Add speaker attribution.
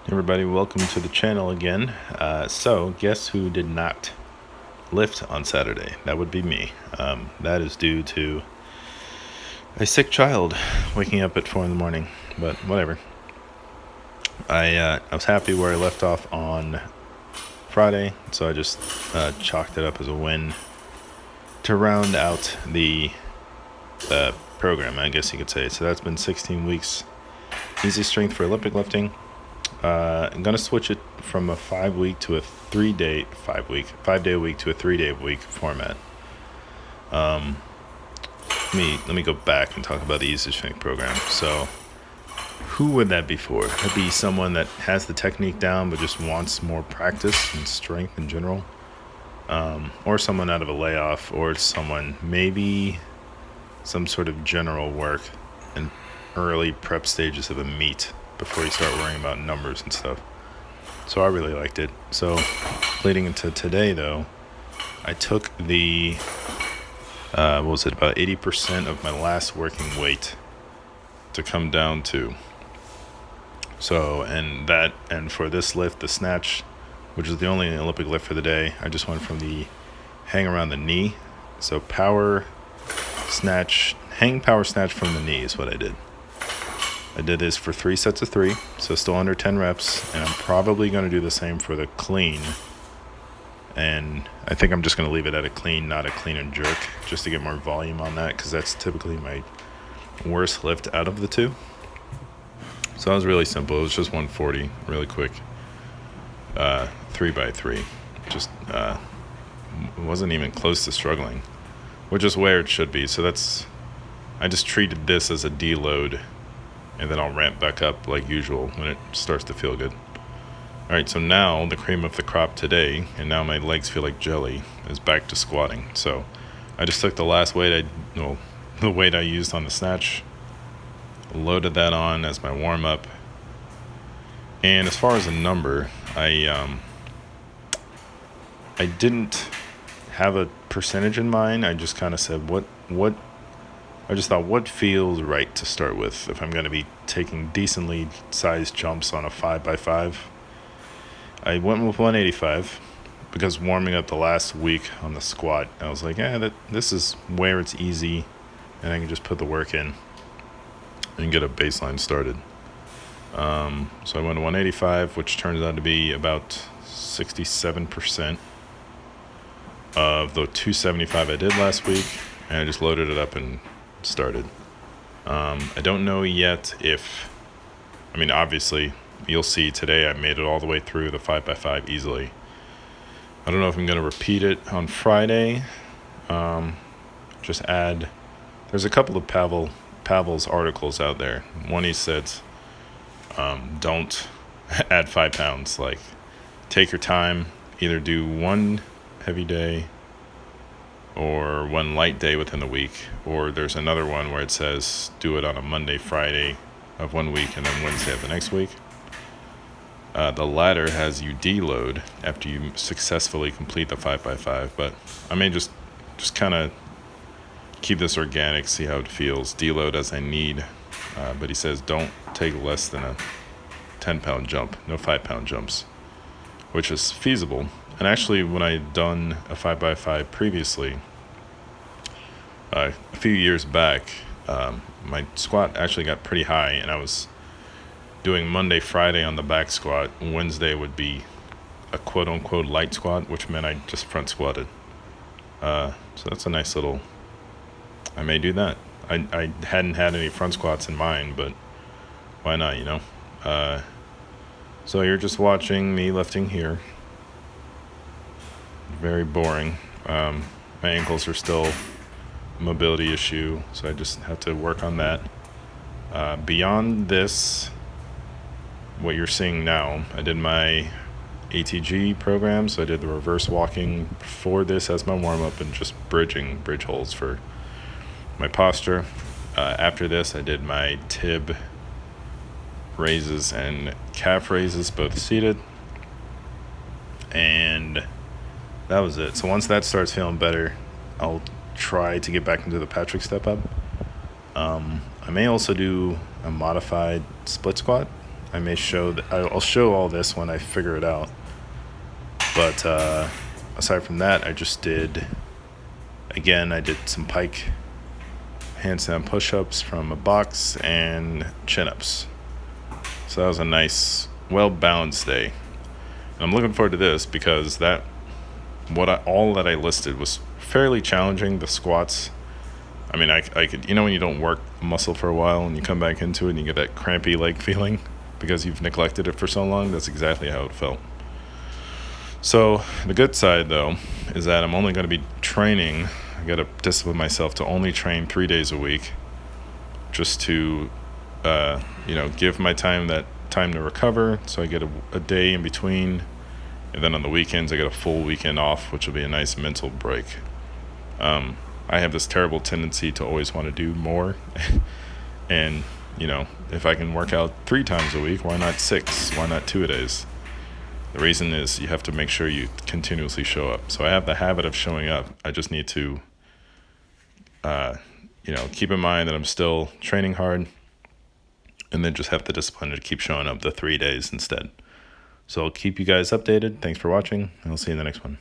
Speaker 1: Everybody, welcome to the channel again. So guess who did not lift on Saturday? That would be me. That is due to a sick child waking up at 4 in the morning, but whatever. I was happy where I left off on Friday, so I just chalked it up as a win to round out the program, I guess you could say. So that's been 16 weeks easy strength for Olympic lifting. I'm gonna switch it from a 5-week to a 3-day 5-day a week to a 3-day a week format. Let me go back and talk about the easy strength program. So who would that be for? It'd be someone that has the technique down but just wants more practice and strength in general, or someone out of a layoff, or someone maybe some sort of general work and early prep stages of a meet before you start worrying about numbers and stuff. So I really liked it. So leading into today, though, I took the about 80% of my last working weight to come down to. So and for this lift, the snatch, which is the only Olympic lift for the day, I just went from the hang around the knee. So power snatch from the knee is what I did. I did this for 3 sets of 3, so still under 10 reps, and I'm probably going to do the same for the clean. And I think I'm just going to leave it at a clean, not a clean and jerk, just to get more volume on that, because that's typically my worst lift out of the two. So that was really simple. It was just 140, really quick, 3x3. Just wasn't even close to struggling, which is where it should be. So I just treated this as a deload, and then I'll ramp back up like usual when it starts to feel good. All right, so now the cream of the crop today, and now my legs feel like jelly, is back to squatting. So I just took the last weight the weight I used on the snatch, loaded that on as my warm up. And as far as a number, I didn't have a percentage in mind. I just kind of said I just thought, what feels right to start with if I'm going to be taking decently sized jumps on a 5x5. I went with 185 because warming up the last week on the squat, I was like, this is where it's easy and I can just put the work in and get a baseline started. So I went to 185, which turns out to be about 67% of the 275 I did last week, and I just loaded it up and started. I don't know yet obviously you'll see today I made it all the way through the 5x5 easily. I don't know if I'm going to repeat it on Friday. There's a couple of Pavel's articles out there. One, he said, don't add 5 pounds, like take your time, either do one heavy day or one light day within the week, or there's another one where it says do it on a Monday, Friday of one week, and then Wednesday of the next week. The latter has you deload after you successfully complete the 5x5, but I may just kind of keep this organic, see how it feels, deload as I need. But he says don't take less than a 10-pound jump, no 5-pound jumps, which is feasible. And actually, when I had done a 5x5 previously, a few years back, my squat actually got pretty high, and I was doing Monday, Friday on the back squat. Wednesday would be a quote-unquote light squat, which meant I just front squatted. So that's a nice little... I may do that. I hadn't had any front squats in mind, but why not, So you're just watching me lifting here. Very boring. My ankles are still a mobility issue, so I just have to work on that. Beyond this, what you're seeing now, I did my ATG program, so I did the reverse walking before this as my warm-up and just bridge holds for my posture. After this, I did my tib raises and calf raises, both seated, and that was it. So once that starts feeling better, I'll try to get back into the Patrick step up. I may also do a modified split squat I may show I'll show all this when I figure it out. But aside from that, I just did, again, I did some pike handstand push-ups from a box and chin-ups. So that was a nice, well-balanced day. And I'm looking forward to this because all that I listed was fairly challenging. The squats, I mean, I could, when you don't work a muscle for a while and you come back into it and you get that crampy leg feeling because you've neglected it for so long, that's exactly how it felt. So the good side, though, is that I'm only going to be training. I got to discipline myself to only train 3 days a week, just to, give my time that time to recover. So I get a day in between, and then on the weekends I get a full weekend off, which will be a nice mental break. I have this terrible tendency to always want to do more, and if I can work out 3 times a week, why not 6? Why not 2-a-days? The reason is you have to make sure you continuously show up. So I have the habit of showing up. I just need to, keep in mind that I'm still training hard, and then just have the discipline to keep showing up the 3 days instead. So I'll keep you guys updated. Thanks for watching, and I'll see you in the next one.